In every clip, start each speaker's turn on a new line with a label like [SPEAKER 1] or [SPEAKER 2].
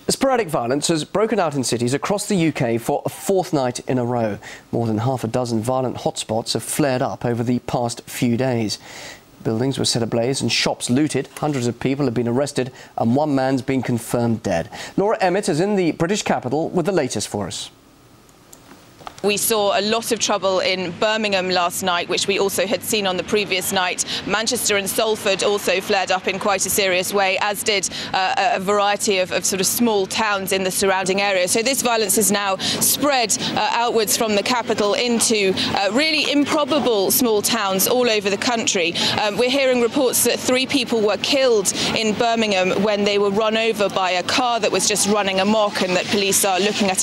[SPEAKER 1] Sporadic violence has broken out in cities across the UK for a fourth night in a row. More than half a dozen violent hotspots have flared up over the past few days. Buildings were set ablaze and shops looted. Hundreds of people have been arrested and one man's been confirmed dead. Laura Emmett is in the British capital with the latest for us.
[SPEAKER 2] We saw a lot of trouble in Birmingham last night, which we also had seen on the previous night. Manchester and Salford also flared up in quite a serious way, as did a variety of sort of small towns in the surrounding area. So this violence has now spread outwards from the capital into really improbable small towns all over the country. We're hearing reports that 3 people were killed in Birmingham when they were run over by a car that was just running amok, and that police are looking at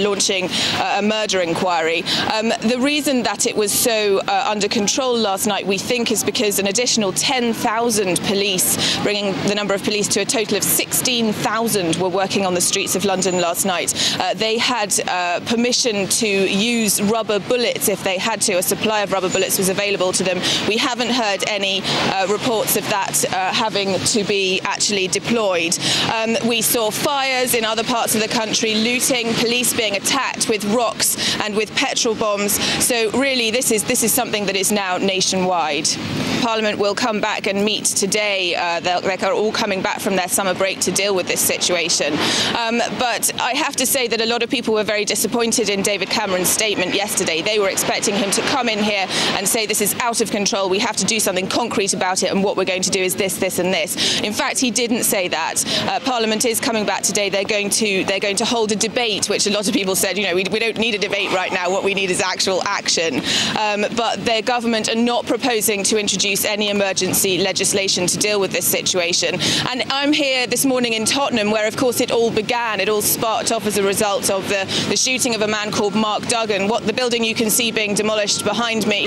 [SPEAKER 2] launching a murder inquiry. The reason that it was so under control last night, we think, is because an additional 10,000 police, bringing the number of police to a total of 16,000, were working on the streets of London last night. They had permission to use rubber bullets if they had to. A supply of rubber bullets was available to them. We haven't heard any reports of that having to be actually deployed. We saw fires in other parts of the country, looting, police being attacked with rocks and with petrol bombs. So really this is something that is now nationwide. Parliament will come back and meet today. They're all coming back from their summer break to deal with this situation. But I have to say that a lot of people were very disappointed in David Cameron's statement yesterday. They were expecting him to come in here and say this is out of control, we have to do something concrete about it, and what we're going to do is this, this and this. In fact, he didn't say that. Parliament is coming back today. They're going to hold a debate, which a lot of people said, you know, we don't need a debate right now, what we need is actual action. But their government are not proposing to introduce any emergency legislation to deal with this situation. And I'm here this morning in Tottenham, where of course it all began. It all sparked off as a result of the shooting of a man called Mark Duggan. The building you can see being demolished behind me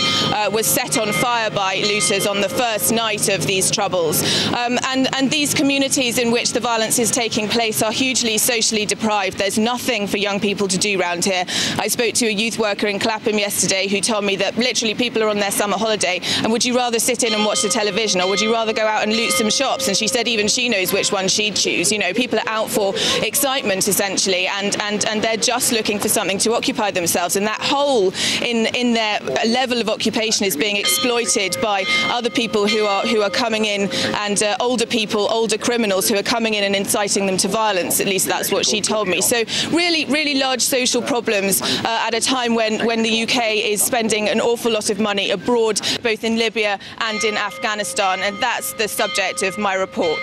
[SPEAKER 2] was set on fire by looters on the first night of these troubles. And these communities in which the violence is taking place are hugely socially deprived. There's nothing for young people to do around here. I spoke to a youth worker in Clapham yesterday who told me that literally people are on their summer holiday, and would you rather sit in and watch the television, or would you rather go out and loot some shops? And she said even she knows which one she'd choose. You know, people are out for excitement essentially, and they're just looking for something to occupy themselves, and that hole in their level of occupation is being exploited by other people who are coming in, and older people, older criminals who are coming in and inciting them to violence. At least that's what she told me. So really large social problems at a time when the UK is spending an awful lot of money abroad, both in Libya and in Afghanistan, and that's the subject of my report.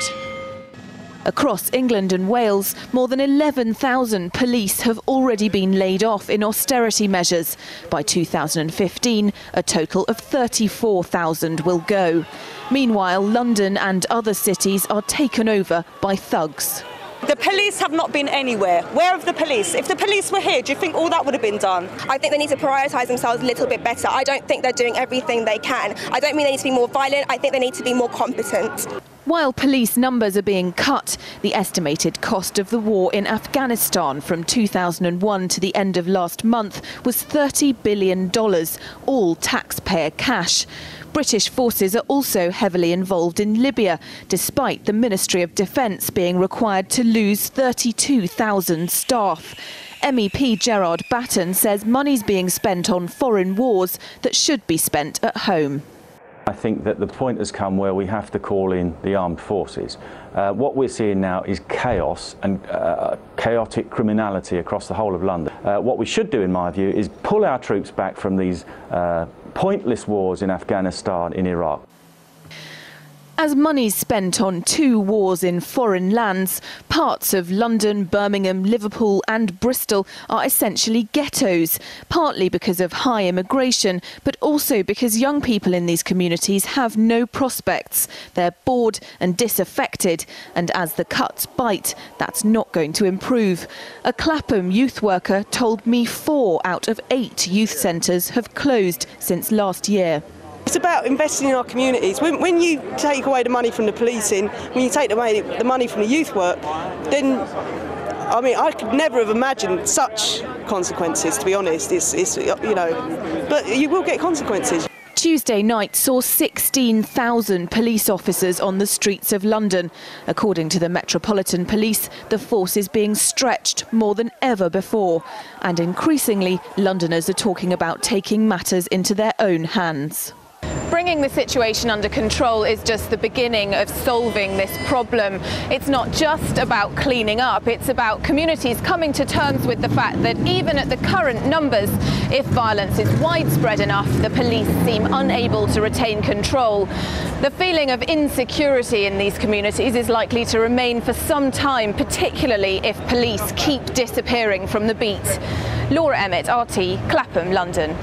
[SPEAKER 3] Across England and Wales, more than 11,000 police have already been laid off in austerity measures. By 2015, a total of 34,000 will go. Meanwhile, London and other cities are taken over by thugs.
[SPEAKER 4] The police have not been anywhere. Where are the police? If the police were here, do you think all that would have been done?
[SPEAKER 5] I think they need to prioritise themselves a little bit better. I don't think they're doing everything they can. I don't mean they need to be more violent. I think they need to be more competent.
[SPEAKER 3] While police numbers are being cut, the estimated cost of the war in Afghanistan from 2001 to the end of last month was $30 billion, all taxpayer cash. British forces are also heavily involved in Libya, despite the Ministry of Defence being required to lose 32,000 staff. MEP Gerard Batten says money's being spent on foreign wars that should be spent at home.
[SPEAKER 6] I think that the point has come where we have to call in the armed forces. What we're seeing now is chaos and chaotic criminality across the whole of London. What we should do, in my view, is pull our troops back from these pointless wars in Afghanistan, in Iraq.
[SPEAKER 3] As money's spent on 2 wars in foreign lands, parts of London, Birmingham, Liverpool and Bristol are essentially ghettos, partly because of high immigration, but also because young people in these communities have no prospects. They're bored and disaffected, and as the cuts bite, that's not going to improve. A Clapham youth worker told me 4 out of 8 youth centres have closed since last year.
[SPEAKER 4] It's about investing in our communities. When you take away the money from the policing, when you take away the money from the youth work, then, I mean, I could never have imagined such consequences, to be honest. It's you know, but you will get consequences.
[SPEAKER 3] Tuesday night saw 16,000 police officers on the streets of London. According to the Metropolitan Police, the force is being stretched more than ever before. And increasingly, Londoners are talking about taking matters into their own hands.
[SPEAKER 2] Bringing the situation under control is just the beginning of solving this problem. It's not just about cleaning up, it's about communities coming to terms with the fact that even at the current numbers, if violence is widespread enough, the police seem unable to retain control. The feeling of insecurity in these communities is likely to remain for some time, particularly if police keep disappearing from the beat. Laura Emmett, RT, Clapham, London.